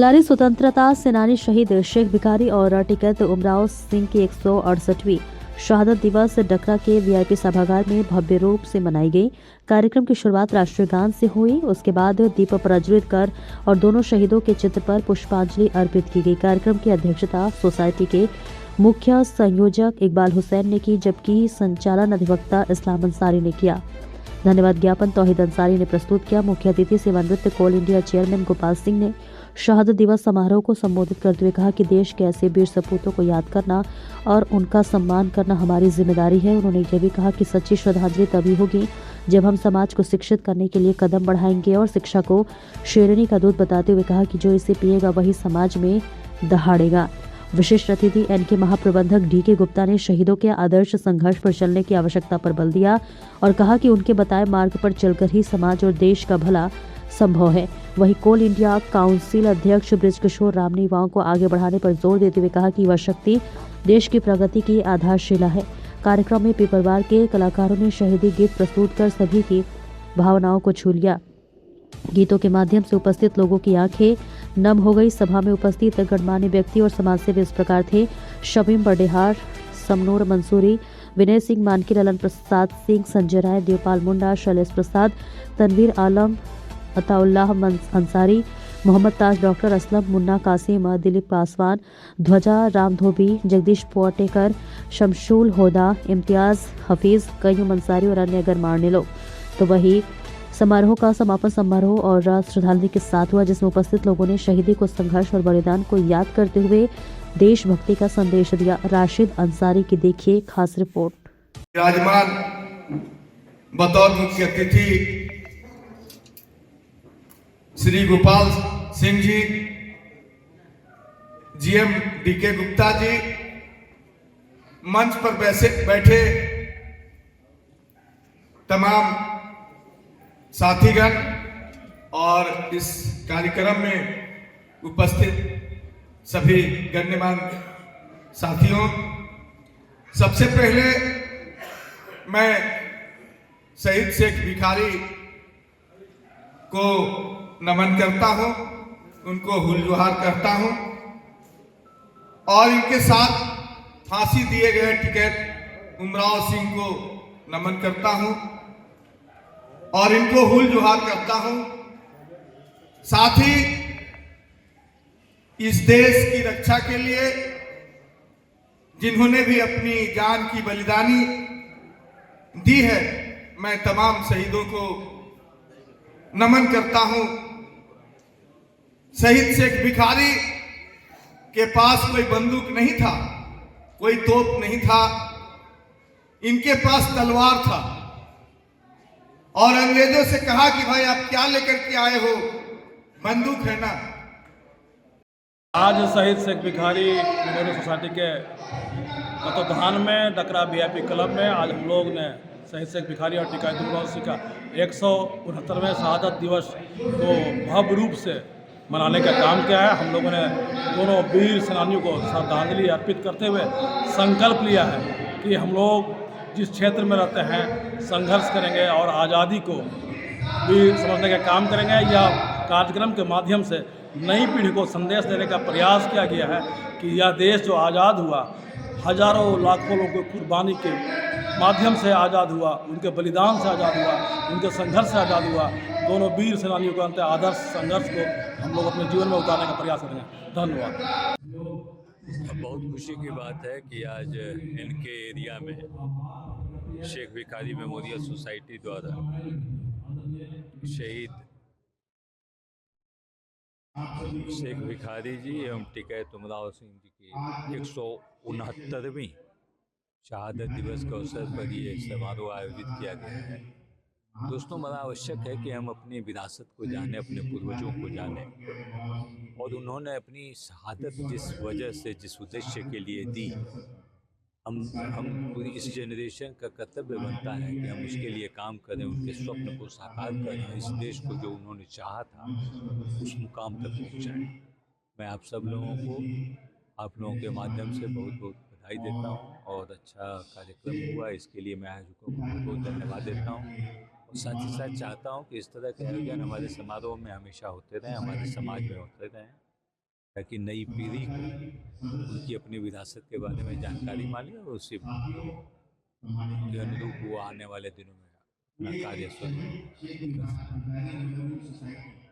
सलारी स्वतंत्रता सेनानी शहीद शेख भिखारी और टिकैत उमराव सिंह की 168वीं शहादत दिवस डकरा के वीआईपी सभागार में भव्य रूप से मनाई गई। कार्यक्रम की शुरुआत राष्ट्रीय गान से हुई। उसके बाद दीप प्रज्वलित कर और दोनों शहीदों के चित्र पर पुष्पांजलि अर्पित की गई। कार्यक्रम की अध्यक्षता सोसाइटी के मुख्य संयोजक इकबाल हुसैन ने की, जबकि संचालन अधिवक्ता इस्लाम अंसारी ने किया। धन्यवाद ज्ञापन तौहीद अंसारी ने प्रस्तुत किया। मुख्य अतिथि सेवानिवृत्त कोल इंडिया चेयरमैन गोपाल सिंह ने शहादत दिवस समारोह को संबोधित करते हुए कहा कि देश के ऐसे वीर सपूतों को याद करना और उनका सम्मान करना हमारी जिम्मेदारी है। उन्होंने यह भी कहा कि सच्ची श्रद्धांजलि तभी होगी जब हम समाज को शिक्षित करने के लिए कदम बढ़ाएंगे और शिक्षा को शेरनी का दूध बताते हुए कहा कि जो इसे पिएगा वही समाज में दहाड़ेगा। विशिष्ट अतिथि एनके महाप्रबंधक डीके गुप्ता ने शहीदों के आदर्श संघर्ष पर चलने की आवश्यकता पर बल दिया और कहा कि उनके बताए मार्ग पर चलकर ही समाज और देश का भला संभव है। वहीं कोल इंडिया काउंसिल अध्यक्ष बृजकिशोर राम ने युवाओं को आगे बढ़ाने पर जोर देते हुए कहा कि युवा शक्ति देश की प्रगति की आधारशिला है। कार्यक्रम में पिपरवार के कलाकारों ने शहीदी गीत प्रस्तुत कर सभी की भावनाओं को छू लिया। गीतों के माध्यम से उपस्थित लोगों की आंखें नम हो गई। सभा में उपस्थित गणमान्य व्यक्ति और समाजसेवी इस प्रकार थे: शमीम बर्डेहार, समनूर मंसूरी, विनय सिंह मानकी, ललन प्रसाद सिंह, संजय राय, देवपाल मुंडा, शैलेश प्रसाद, तनवीर आलम, अताउल्लाह अंसारी, मोहम्मद ताज, डॉक्टर असलम, मुन्ना कासिम, दिलीप पासवान, ध्वजा राम धोबी, जगदीश पोटेकर, शमशूल होदा, इम्तियाज हफीज, कय्यूम अंसारी और अन्य गणमान्य लोग। तो वही समारोह का समापन समारोह और श्रद्धांजलि के साथ हुआ, जिसमें उपस्थित लोगों ने शहीदी को संघर्ष और बलिदान को याद करते हुए देशभक्ति का संदेश दिया। राशिद अंसारी की देखिए खास रिपोर्ट। विराजमान बतौर मुख्य अतिथि श्री गोपाल सिंह जी, जीएम डीके गुप्ता जी, मंच पर बैठे तमाम साथीगण और इस कार्यक्रम में उपस्थित सभी गण्यमान्य साथियों, सबसे पहले मैं शहीद शेख भिखारी को नमन करता हूं, उनको हुलजुहार करता हूं और इनके साथ फांसी दिए गए टिकैत उमराव सिंह को नमन करता हूं और इनको हुलजुहार करता हूं। साथ ही इस देश की रक्षा के लिए जिन्होंने भी अपनी जान की बलिदानी दी है, मैं तमाम शहीदों को नमन करता हूं। शहीद शेख भिखारी के पास कोई बंदूक नहीं था, कोई तोप नहीं था, इनके पास तलवार था और अंग्रेजों से कहा कि भाई आप क्या लेकर के आए हो, बंदूक है ना। आज शहीद शेख भिखारी मेमोरियल सोसाइटी के तत्वाधान में डकरा वीआईपी क्लब में आज हम लोग ने शहीद शेख भिखारी और टिकैत उमराव सिंह का 169वें शहादत दिवस को भव्य रूप से मनाने का काम किया है। हम लोगों ने दोनों वीर सेनानियों को श्रद्धांजलि अर्पित करते हुए संकल्प लिया है कि हम लोग जिस क्षेत्र में रहते हैं संघर्ष करेंगे और आज़ादी को वीर समझने का काम करेंगे। यह कार्यक्रम के माध्यम से नई पीढ़ी को संदेश देने का प्रयास किया गया है कि यह देश जो आज़ाद हुआ, हजारों लाखों लोगों की कुर्बानी के माध्यम से आज़ाद हुआ, उनके बलिदान से आज़ाद हुआ, उनके संघर्ष से आज़ाद हुआ। दोनों वीर सेनानियों के अंत आदर्श संघर्ष को हम लोग अपने जीवन में उतारने का प्रयास करेंगे। धन्यवाद। बहुत खुशी की बात है कि आज इनके एरिया में शेख भिखारी मेमोरियल सोसाइटी द्वारा शहीद शेख भिखारी जी एवं टिकैत उमराव सिंह जी की 169वीं शहादत दिवस के अवसर पर ये समारोह आयोजित किया गया है। दोस्तों, बड़ा आवश्यक है कि हम अपनी विरासत को जानें, अपने पूर्वजों को जानें और उन्होंने अपनी शहादत जिस वजह से, जिस उद्देश्य के लिए दी, हम पूरी इस जनरेशन का कर्तव्य बनता है कि हम उसके लिए काम करें, उनके स्वप्न को साकार करें, इस देश को जो उन्होंने चाहा था उस मुकाम तक पहुँचाएं। मैं आप सब लोगों को आप लोगों के माध्यम से बहुत बहुत बधाई देता हूँ और अच्छा कार्यक्रम हुआ, इसके लिए मैं आयोजकों को बहुत बहुत धन्यवाद देता हूँ और साथ ही साथ चाहता हूँ कि इस तरह के आयोजन हमारे समारोह में हमेशा होते रहें, हमारे समाज में होते रहें। ताकि नई पीढ़ी को उनकी अपनी विरासत के बारे में जानकारी मिले और उसी के अनुरूप वो आने वाले दिनों में अपना कार्य स्वरूप कर सकें।